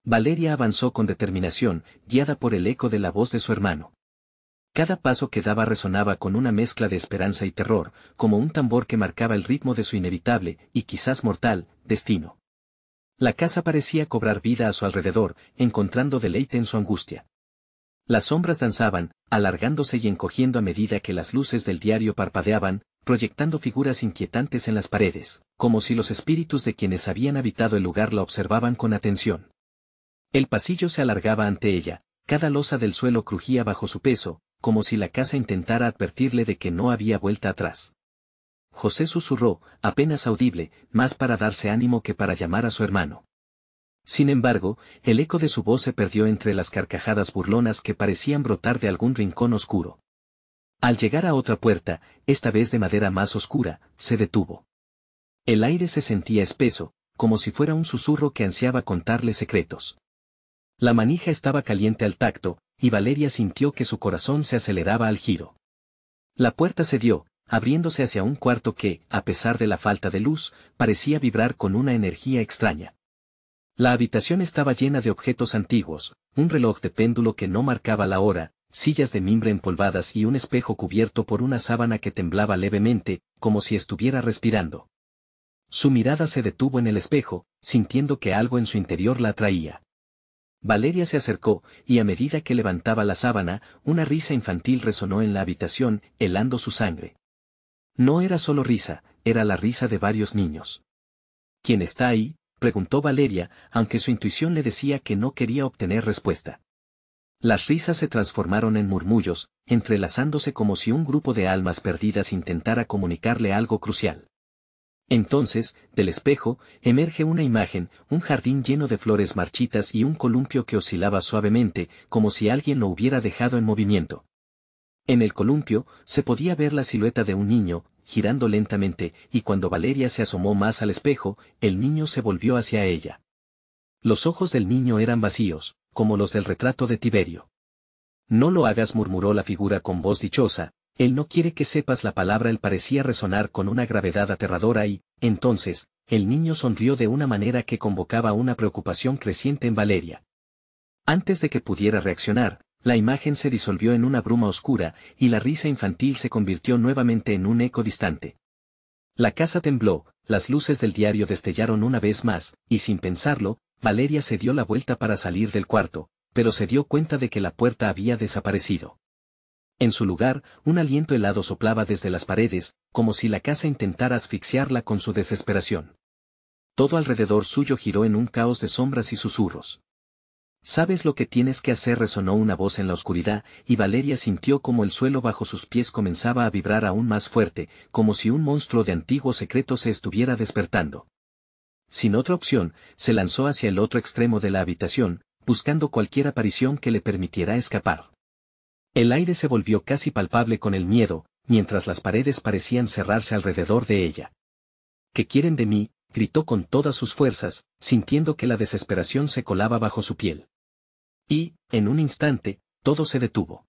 Valeria avanzó con determinación, guiada por el eco de la voz de su hermano. Cada paso que daba resonaba con una mezcla de esperanza y terror, como un tambor que marcaba el ritmo de su inevitable, y quizás mortal, destino. La casa parecía cobrar vida a su alrededor, encontrando deleite en su angustia. Las sombras danzaban, alargándose y encogiendo a medida que las luces del diario parpadeaban, proyectando figuras inquietantes en las paredes, como si los espíritus de quienes habían habitado el lugar la observaban con atención. El pasillo se alargaba ante ella, cada losa del suelo crujía bajo su peso, como si la casa intentara advertirle de que no había vuelta atrás. José susurró, apenas audible, más para darse ánimo que para llamar a su hermano. Sin embargo, el eco de su voz se perdió entre las carcajadas burlonas que parecían brotar de algún rincón oscuro. Al llegar a otra puerta, esta vez de madera más oscura, se detuvo. El aire se sentía espeso, como si fuera un susurro que ansiaba contarle secretos. La manija estaba caliente al tacto, y Valeria sintió que su corazón se aceleraba al giro. La puerta cedió, abriéndose hacia un cuarto que, a pesar de la falta de luz, parecía vibrar con una energía extraña. La habitación estaba llena de objetos antiguos, un reloj de péndulo que no marcaba la hora, sillas de mimbre empolvadas y un espejo cubierto por una sábana que temblaba levemente, como si estuviera respirando. Su mirada se detuvo en el espejo, sintiendo que algo en su interior la atraía. Valeria se acercó, y a medida que levantaba la sábana, una risa infantil resonó en la habitación, helando su sangre. No era solo risa, era la risa de varios niños. ¿Quién está ahí? preguntó Valeria, aunque su intuición le decía que no quería obtener respuesta. Las risas se transformaron en murmullos, entrelazándose como si un grupo de almas perdidas intentara comunicarle algo crucial. Entonces, del espejo, emerge una imagen, un jardín lleno de flores marchitas y un columpio que oscilaba suavemente, como si alguien lo hubiera dejado en movimiento. En el columpio, se podía ver la silueta de un niño, girando lentamente, y cuando Valeria se asomó más al espejo, el niño se volvió hacia ella. Los ojos del niño eran vacíos, como los del retrato de Tiberio. No lo hagas, murmuró la figura con voz dichosa, él no quiere que sepas la palabra. Él parecía resonar con una gravedad aterradora y, entonces, el niño sonrió de una manera que convocaba una preocupación creciente en Valeria. Antes de que pudiera reaccionar, la imagen se disolvió en una bruma oscura, y la risa infantil se convirtió nuevamente en un eco distante. La casa tembló, las luces del diario destellaron una vez más, y sin pensarlo, Valeria se dio la vuelta para salir del cuarto, pero se dio cuenta de que la puerta había desaparecido. En su lugar, un aliento helado soplaba desde las paredes, como si la casa intentara asfixiarla con su desesperación. Todo alrededor suyo giró en un caos de sombras y susurros. «¿Sabes lo que tienes que hacer?», resonó una voz en la oscuridad, y Valeria sintió como el suelo bajo sus pies comenzaba a vibrar aún más fuerte, como si un monstruo de antiguo secreto se estuviera despertando. Sin otra opción, se lanzó hacia el otro extremo de la habitación, buscando cualquier aparición que le permitiera escapar. El aire se volvió casi palpable con el miedo, mientras las paredes parecían cerrarse alrededor de ella. «¿Qué quieren de mí?», gritó con todas sus fuerzas, sintiendo que la desesperación se colaba bajo su piel. Y, en un instante, todo se detuvo.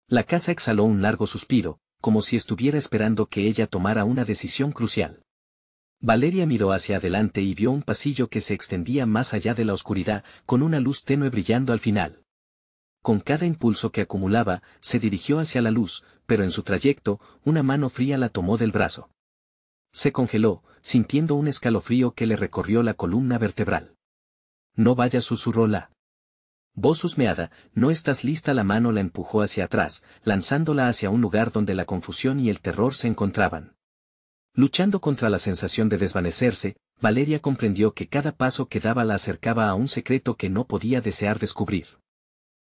La casa exhaló un largo suspiro, como si estuviera esperando que ella tomara una decisión crucial. Valeria miró hacia adelante y vio un pasillo que se extendía más allá de la oscuridad, con una luz tenue brillando al final. Con cada impulso que acumulaba, se dirigió hacia la luz, pero en su trayecto, una mano fría la tomó del brazo. Se congeló, sintiendo un escalofrío que le recorrió la columna vertebral. «No vayas», susurró la voz husmeada, «no estás lista». La mano la empujó hacia atrás, lanzándola hacia un lugar donde la confusión y el terror se encontraban. Luchando contra la sensación de desvanecerse, Valeria comprendió que cada paso que daba la acercaba a un secreto que no podía desear descubrir.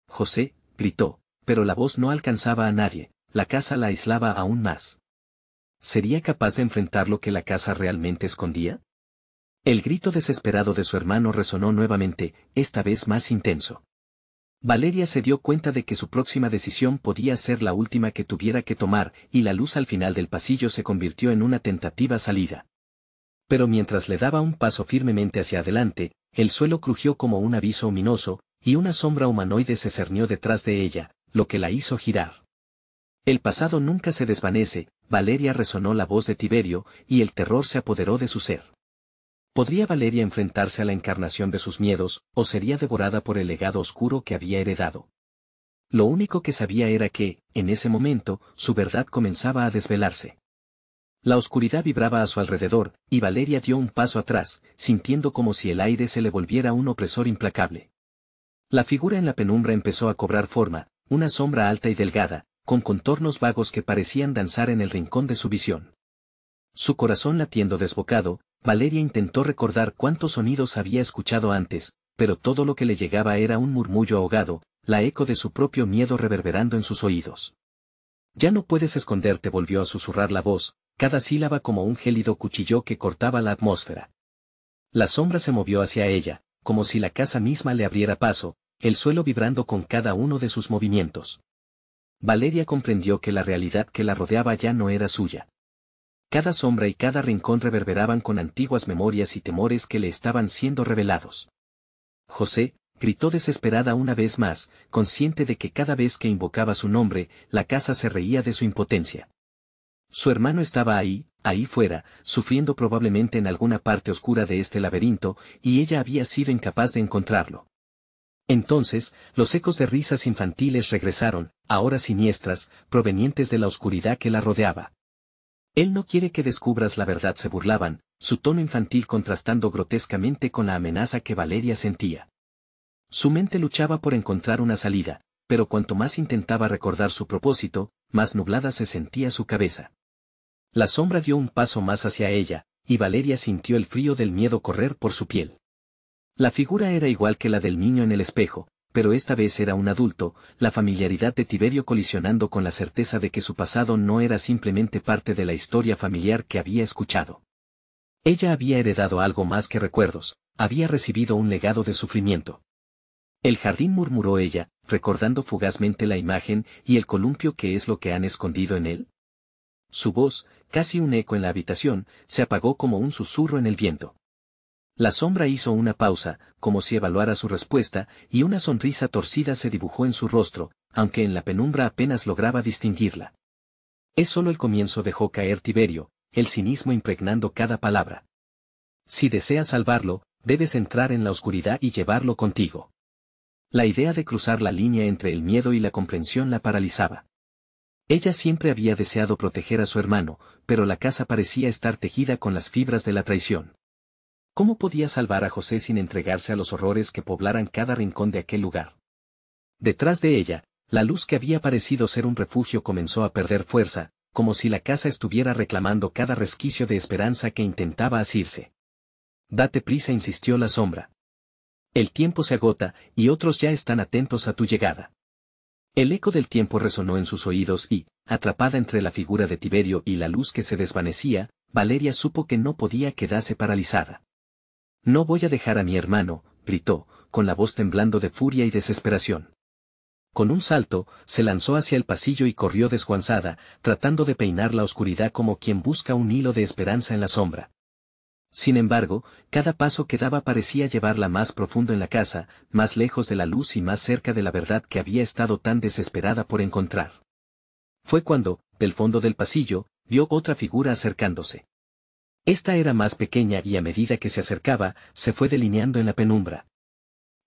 «José», gritó, pero la voz no alcanzaba a nadie, la casa la aislaba aún más. ¿Sería capaz de enfrentar lo que la casa realmente escondía? El grito desesperado de su hermano resonó nuevamente, esta vez más intenso. Valeria se dio cuenta de que su próxima decisión podía ser la última que tuviera que tomar, y la luz al final del pasillo se convirtió en una tentativa salida. Pero mientras le daba un paso firmemente hacia adelante, el suelo crujió como un aviso ominoso, y una sombra humanoide se cernió detrás de ella, lo que la hizo girar. «El pasado nunca se desvanece», Valeria resonó la voz de Tiberio, y el terror se apoderó de su ser. ¿Podría Valeria enfrentarse a la encarnación de sus miedos, o sería devorada por el legado oscuro que había heredado? Lo único que sabía era que, en ese momento, su verdad comenzaba a desvelarse. La oscuridad vibraba a su alrededor, y Valeria dio un paso atrás, sintiendo como si el aire se le volviera un opresor implacable. La figura en la penumbra empezó a cobrar forma, una sombra alta y delgada, con contornos vagos que parecían danzar en el rincón de su visión. Su corazón latiendo desbocado, Valeria intentó recordar cuántos sonidos había escuchado antes, pero todo lo que le llegaba era un murmullo ahogado, la eco de su propio miedo reverberando en sus oídos. «Ya no puedes esconderte», volvió a susurrar la voz, cada sílaba como un gélido cuchillo que cortaba la atmósfera. La sombra se movió hacia ella, como si la casa misma le abriera paso, el suelo vibrando con cada uno de sus movimientos. Valeria comprendió que la realidad que la rodeaba ya no era suya. Cada sombra y cada rincón reverberaban con antiguas memorias y temores que le estaban siendo revelados. «José», gritó desesperada una vez más, consciente de que cada vez que invocaba su nombre, la casa se reía de su impotencia. Su hermano estaba ahí fuera, sufriendo probablemente en alguna parte oscura de este laberinto, y ella había sido incapaz de encontrarlo. Entonces, los ecos de risas infantiles regresaron, ahora siniestras, provenientes de la oscuridad que la rodeaba. «Él no quiere que descubras la verdad», se burlaban, su tono infantil contrastando grotescamente con la amenaza que Valeria sentía. Su mente luchaba por encontrar una salida, pero cuanto más intentaba recordar su propósito, más nublada se sentía su cabeza. La sombra dio un paso más hacia ella, y Valeria sintió el frío del miedo correr por su piel. La figura era igual que la del niño en el espejo, pero esta vez era un adulto, la familiaridad de Tiberio colisionando con la certeza de que su pasado no era simplemente parte de la historia familiar que había escuchado. Ella había heredado algo más que recuerdos, había recibido un legado de sufrimiento. El jardín, murmuró ella, recordando fugazmente la imagen y el columpio que es lo que han escondido en él. Su voz, casi un eco en la habitación, se apagó como un susurro en el viento. La sombra hizo una pausa, como si evaluara su respuesta, y una sonrisa torcida se dibujó en su rostro, aunque en la penumbra apenas lograba distinguirla. Es solo el comienzo, dejó caer Tiberio, el cinismo impregnando cada palabra. Si deseas salvarlo, debes entrar en la oscuridad y llevarlo contigo. La idea de cruzar la línea entre el miedo y la comprensión la paralizaba. Ella siempre había deseado proteger a su hermano, pero la casa parecía estar tejida con las fibras de la traición. ¿Cómo podía salvar a José sin entregarse a los horrores que poblaran cada rincón de aquel lugar? Detrás de ella, la luz que había parecido ser un refugio comenzó a perder fuerza, como si la casa estuviera reclamando cada resquicio de esperanza que intentaba asirse. Date prisa, insistió la sombra. El tiempo se agota, y otros ya están atentos a tu llegada. El eco del tiempo resonó en sus oídos y, atrapada entre la figura de Tiberio y la luz que se desvanecía, Valeria supo que no podía quedarse paralizada. No voy a dejar a mi hermano, gritó, con la voz temblando de furia y desesperación. Con un salto, se lanzó hacia el pasillo y corrió desguanzada, tratando de peinar la oscuridad como quien busca un hilo de esperanza en la sombra. Sin embargo, cada paso que daba parecía llevarla más profundo en la casa, más lejos de la luz y más cerca de la verdad que había estado tan desesperada por encontrar. Fue cuando, del fondo del pasillo, vio otra figura acercándose. Esta era más pequeña y a medida que se acercaba, se fue delineando en la penumbra.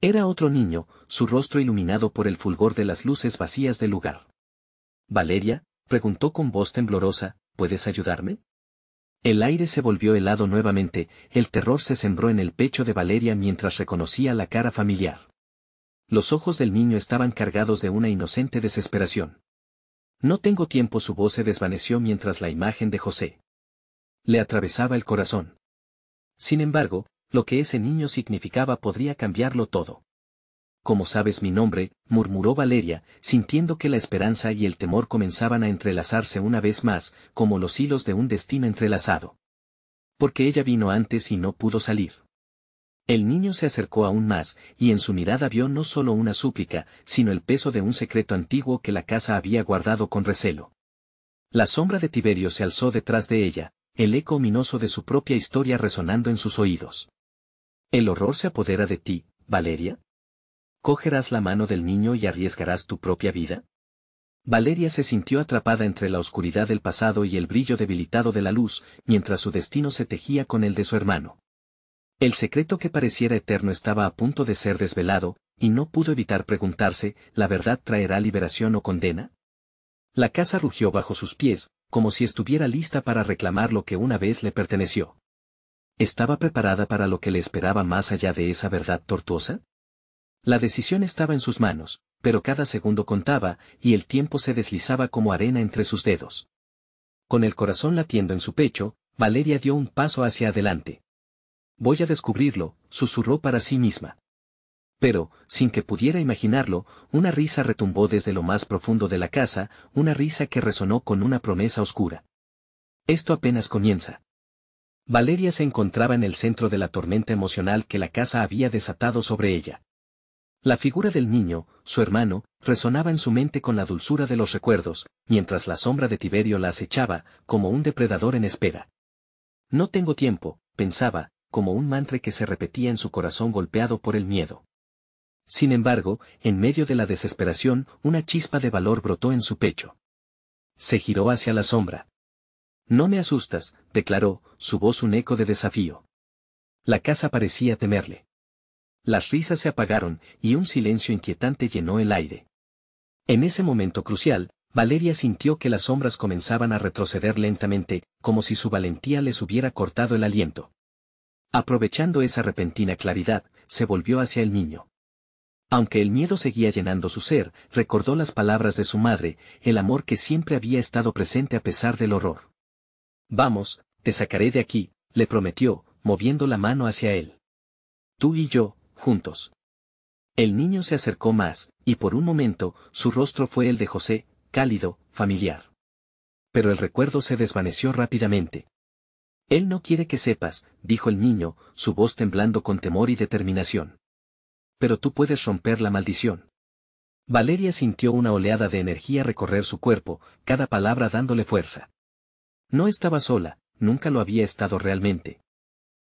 Era otro niño, su rostro iluminado por el fulgor de las luces vacías del lugar. «Valeria», preguntó con voz temblorosa, «¿puedes ayudarme?». El aire se volvió helado nuevamente, el terror se sembró en el pecho de Valeria mientras reconocía la cara familiar. Los ojos del niño estaban cargados de una inocente desesperación. «No tengo tiempo», su voz se desvaneció mientras la imagen de José le atravesaba el corazón. Sin embargo, lo que ese niño significaba podría cambiarlo todo. «¿Cómo sabes mi nombre?», murmuró Valeria, sintiendo que la esperanza y el temor comenzaban a entrelazarse una vez más, como los hilos de un destino entrelazado. «Porque ella vino antes y no pudo salir». El niño se acercó aún más, y en su mirada vio no solo una súplica, sino el peso de un secreto antiguo que la casa había guardado con recelo. La sombra de Tiberio se alzó detrás de ella, el eco ominoso de su propia historia resonando en sus oídos. «¿El horror se apodera de ti, Valeria? ¿Cogerás la mano del niño y arriesgarás tu propia vida?». Valeria se sintió atrapada entre la oscuridad del pasado y el brillo debilitado de la luz, mientras su destino se tejía con el de su hermano. El secreto que pareciera eterno estaba a punto de ser desvelado, y no pudo evitar preguntarse, ¿la verdad traerá liberación o condena? La casa rugió bajo sus pies, como si estuviera lista para reclamar lo que una vez le perteneció. ¿Estaba preparada para lo que le esperaba más allá de esa verdad tortuosa? La decisión estaba en sus manos, pero cada segundo contaba, y el tiempo se deslizaba como arena entre sus dedos. Con el corazón latiendo en su pecho, Valeria dio un paso hacia adelante. «Voy a descubrirlo», susurró para sí misma. Pero, sin que pudiera imaginarlo, una risa retumbó desde lo más profundo de la casa, una risa que resonó con una promesa oscura. «Esto apenas comienza». Valeria se encontraba en el centro de la tormenta emocional que la casa había desatado sobre ella. La figura del niño, su hermano, resonaba en su mente con la dulzura de los recuerdos, mientras la sombra de Tiberio la acechaba, como un depredador en espera. «No tengo tiempo», pensaba, como un mantra que se repetía en su corazón golpeado por el miedo. Sin embargo, en medio de la desesperación, una chispa de valor brotó en su pecho. Se giró hacia la sombra. «No me asustas», declaró, su voz un eco de desafío. La casa parecía temerle. Las risas se apagaron, y un silencio inquietante llenó el aire. En ese momento crucial, Valeria sintió que las sombras comenzaban a retroceder lentamente, como si su valentía les hubiera cortado el aliento. Aprovechando esa repentina claridad, se volvió hacia el niño. Aunque el miedo seguía llenando su ser, recordó las palabras de su madre, el amor que siempre había estado presente a pesar del horror. «Vamos, te sacaré de aquí», le prometió, moviendo la mano hacia él. Tú y yo, juntos. El niño se acercó más, y por un momento, su rostro fue el de José, cálido, familiar. Pero el recuerdo se desvaneció rápidamente. Él no quiere que sepas, dijo el niño, su voz temblando con temor y determinación. Pero tú puedes romper la maldición. Valeria sintió una oleada de energía recorrer su cuerpo, cada palabra dándole fuerza. No estaba sola, nunca lo había estado realmente.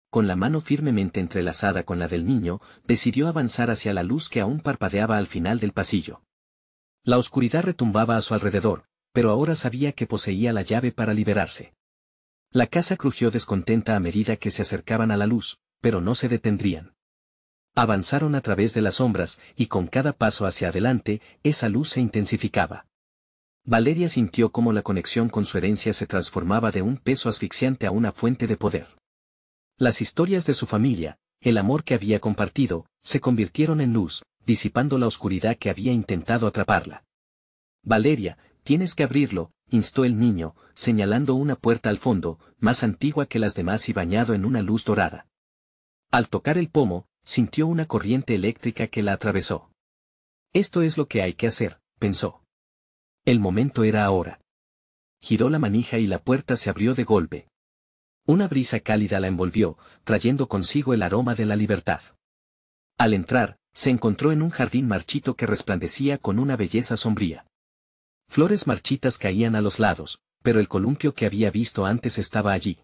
Con la mano firmemente entrelazada con la del niño, decidió avanzar hacia la luz que aún parpadeaba al final del pasillo. La oscuridad retumbaba a su alrededor, pero ahora sabía que poseía la llave para liberarse. La casa crujió descontenta a medida que se acercaban a la luz, pero no se detendrían. Avanzaron a través de las sombras, y con cada paso hacia adelante, esa luz se intensificaba. Valeria sintió cómo la conexión con su herencia se transformaba de un peso asfixiante a una fuente de poder. Las historias de su familia, el amor que había compartido, se convirtieron en luz, disipando la oscuridad que había intentado atraparla. Valeria, tienes que abrirlo, instó el niño, señalando una puerta al fondo, más antigua que las demás y bañado en una luz dorada. Al tocar el pomo, sintió una corriente eléctrica que la atravesó. Esto es lo que hay que hacer, pensó. El momento era ahora. Giró la manija y la puerta se abrió de golpe. Una brisa cálida la envolvió, trayendo consigo el aroma de la libertad. Al entrar, se encontró en un jardín marchito que resplandecía con una belleza sombría. Flores marchitas caían a los lados, pero el columpio que había visto antes estaba allí.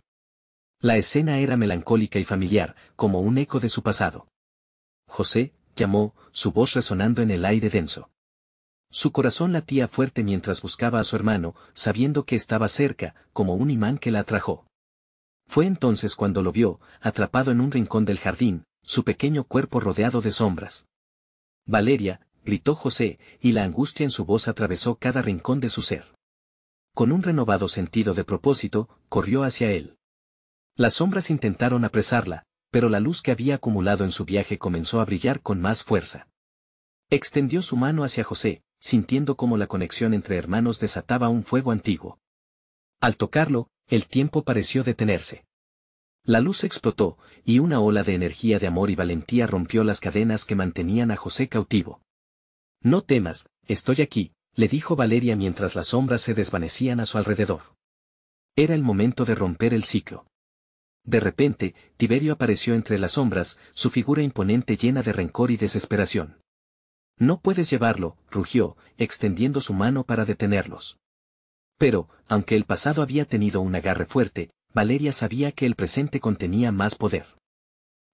La escena era melancólica y familiar, como un eco de su pasado. José, llamó, su voz resonando en el aire denso. Su corazón latía fuerte mientras buscaba a su hermano, sabiendo que estaba cerca, como un imán que la atrajo. Fue entonces cuando lo vio, atrapado en un rincón del jardín, su pequeño cuerpo rodeado de sombras. Valeria, gritó José, y la angustia en su voz atravesó cada rincón de su ser. Con un renovado sentido de propósito, corrió hacia él. Las sombras intentaron apresarla, pero la luz que había acumulado en su viaje comenzó a brillar con más fuerza. Extendió su mano hacia José, sintiendo cómo la conexión entre hermanos desataba un fuego antiguo. Al tocarlo, el tiempo pareció detenerse. La luz explotó, y una ola de energía de amor y valentía rompió las cadenas que mantenían a José cautivo. No temas, estoy aquí, le dijo Valeria mientras las sombras se desvanecían a su alrededor. Era el momento de romper el ciclo. De repente, Tiberio apareció entre las sombras, su figura imponente llena de rencor y desesperación. No puedes llevarlo, rugió, extendiendo su mano para detenerlos. Pero, aunque el pasado había tenido un agarre fuerte, Valeria sabía que el presente contenía más poder.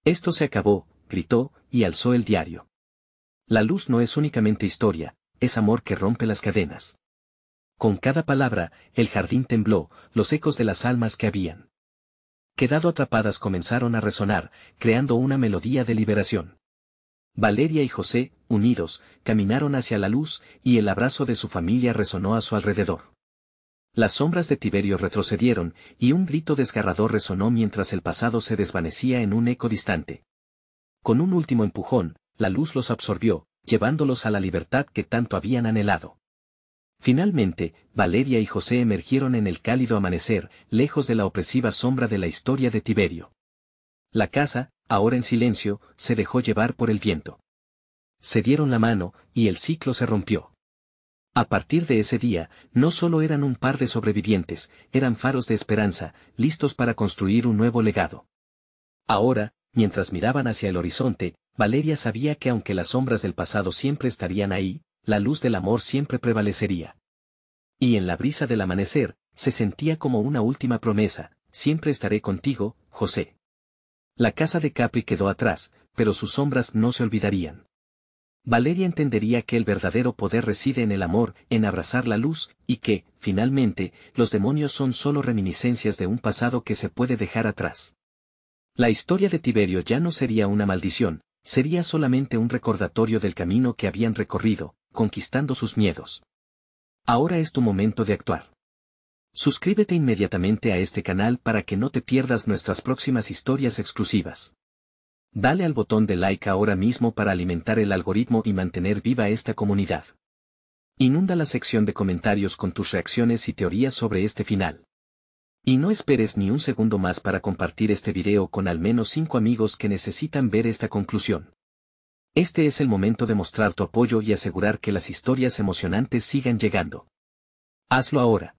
Esto se acabó, gritó, y alzó el diario. La luz no es únicamente historia, es amor que rompe las cadenas. Con cada palabra, el jardín tembló, los ecos de las almas que habían quedado atrapadas comenzaron a resonar, creando una melodía de liberación. Valeria y José, unidos, caminaron hacia la luz, y el abrazo de su familia resonó a su alrededor. Las sombras de Tiberio retrocedieron, y un grito desgarrador resonó mientras el pasado se desvanecía en un eco distante. Con un último empujón, la luz los absorbió, llevándolos a la libertad que tanto habían anhelado. Finalmente, Valeria y José emergieron en el cálido amanecer, lejos de la opresiva sombra de la historia de Tiberio. La casa, ahora en silencio, se dejó llevar por el viento. Se dieron la mano, y el ciclo se rompió. A partir de ese día, no solo eran un par de sobrevivientes, eran faros de esperanza, listos para construir un nuevo legado. Ahora, mientras miraban hacia el horizonte, Valeria sabía que aunque las sombras del pasado siempre estarían ahí, la luz del amor siempre prevalecería. Y en la brisa del amanecer, se sentía como una última promesa: siempre estaré contigo, José. La casa de Capri quedó atrás, pero sus sombras no se olvidarían. Valeria entendería que el verdadero poder reside en el amor, en abrazar la luz, y que, finalmente, los demonios son solo reminiscencias de un pasado que se puede dejar atrás. La historia de Tiberio ya no sería una maldición, sería solamente un recordatorio del camino que habían recorrido, conquistando sus miedos. Ahora es tu momento de actuar. Suscríbete inmediatamente a este canal para que no te pierdas nuestras próximas historias exclusivas. Dale al botón de like ahora mismo para alimentar el algoritmo y mantener viva esta comunidad. Inunda la sección de comentarios con tus reacciones y teorías sobre este final. Y no esperes ni un segundo más para compartir este video con al menos 5 amigos que necesitan ver esta conclusión. Este es el momento de mostrar tu apoyo y asegurar que las historias emocionantes sigan llegando. Hazlo ahora.